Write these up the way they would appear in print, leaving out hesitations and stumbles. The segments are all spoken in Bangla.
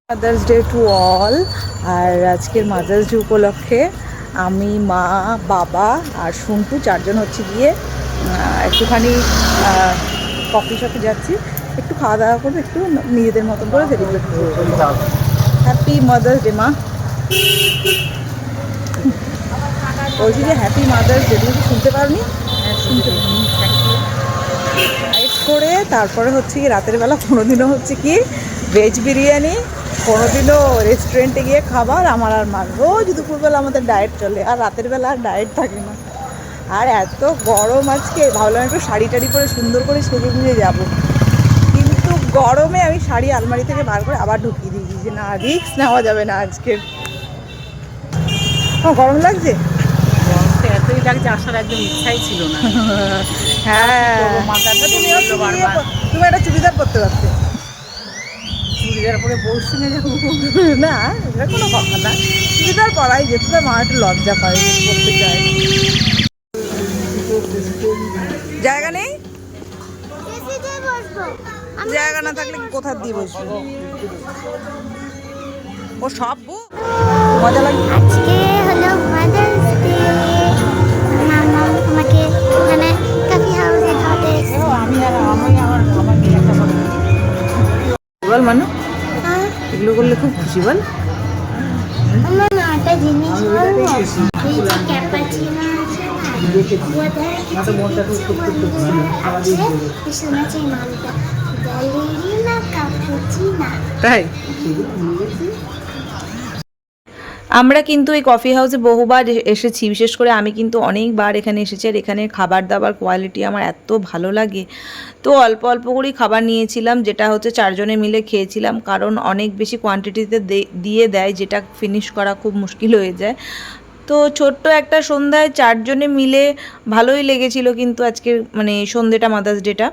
Mother's Day to all. আর আজকের মাদার্স ডে উপলক্ষে আমি, মা, বাবা আর সন্টু চারজন হচ্ছে গিয়ে একটুখানি কফি শপে যাচ্ছি, একটু খাওয়া দাওয়া করবো, একটু নিজেদের মতন করে সেলিব্রেট করবো। হ্যাপি মাদার্স ডে মা। বলছি যে হ্যাপি মাদার্স ডে, তুমি কি শুনতে পারোনি? শুনতে লাইট করে তারপরে হচ্ছে কি রাতের বেলা কোনোদিনও হচ্ছে কি ভেজ বিরিয়ানি, কোনোদিনও রেস্টুরেন্টে গিয়ে খাবার। আমার আর মার রোজ দুপুরবেলা আমাদের ডায়েট চলে, আর রাতের বেলা আর ডায়েট থাকে না। আর এত গরম আজকে, ভাবলাম একটু শাড়ি টাড়ি পরে সুন্দর করে সেজে গুঁজে যাবো, কিন্তু গরমে আমি শাড়ি আলমারি থেকে বার করে আবার ঢুকিয়ে দিয়েছি যে না, রিস্ক নেওয়া যাবে না আজকে। গরম লাগছে, এতই লাগছে, আসার একদম ইচ্ছাই ছিল না। হ্যাঁ তুমি একটা চুড়িদার পরতে পারতে। চুড়িদার পরে বসে নিয়ে যাবো না, এটা কোনো কথা না, চুড়িদার পরাই যেত, তো মা একটু লজ্জা পায় করতে চায়। জায়গা নেই, জায়গা না থাকলে কোথা দিয়ে বসবো? ও সব মজা লাগে। আজকে হলো মাদার্স ডে, মামা আমাকে মানে কফি হাউসে খাওয়াতে এসেছে। বল মানু, এগুলো করলে খুব খুশি বল। আমার একটা জিনিস বলবো, এই যে ক্যাপাচিনো আছে না, ওদের কিছু আছে, শুনেছি নামটা ব্যালেরিনা ক্যাপাচিনো। তাই আমরা কিন্তু এই কফি হাউসে বহুবার এসেছি, বিশেষ করে আমি কিন্তু অনেকবার এখানে এসেছি। আর এখানের খাবার দাবার কোয়ালিটি আমার এত ভালো লাগে, তো অল্প অল্প করেই খাবার নিয়েছিলাম, যেটা হচ্ছে চারজনে মিলে খেয়েছিলাম, কারণ অনেক বেশি কোয়ান্টিটিতে দিয়ে দেয়, যেটা ফিনিশ করা খুব মুশকিল হয়ে যায়। তো ছোট্ট একটা সন্ধ্যায় চারজনে মিলে ভালোই লেগেছিল, কিন্তু আজকে মানে সন্ধ্যেটা, মাদার্স ডেটা,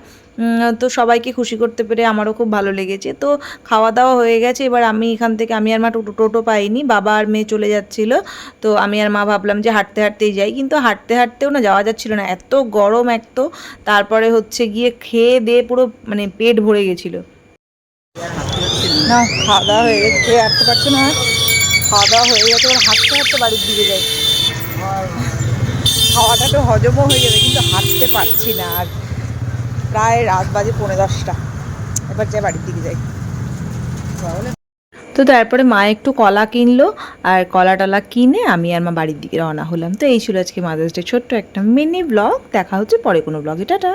তো সবাইকে খুশি করতে পেরে আমারও খুব ভালো লেগেছে। তো খাওয়া দাওয়া হয়ে গেছে, এবার আমি এখান থেকে, আমি আর মা টোটো পাইনি, বাবা আর মেয়ে চলে যাচ্ছিল, তো আমি আর মা ভাবলাম যে হাঁটতে হাঁটতেই যাই, কিন্তু হাঁটতে হাঁটতেও না যাওয়া যাচ্ছিল না, এত গরম এক তো, তারপরে হচ্ছে গিয়ে খেয়ে দিয়ে পুরো মানে পেট ভরে গেছিলো। না খাওয়া দাওয়া হয়ে গেছে, খেয়ে হাঁটতে পারছো না, খাওয়া দাওয়া হয়ে গেছে, এবার হাঁটতে হাঁটতে বাড়ির দিকে যাই, খাওয়াটা তো হজমও হয়ে যাবে, কিন্তু হাঁটতে পারছি না। আর প্রায় রাত বাজে 10:45, এবার যাই বাড়ির দিকে যাই। তো তারপরে মা একটু কলা কিনলো, আর কলা টলা কিনে আমি আর মা বাড়ির দিকে রওনা হলাম। তো এই ছিল আজকে মাদার্স ডে ছোট্ট একটা মিনি ব্লগ। দেখা হচ্ছে পরে কোনো ব্লগে, টাটা।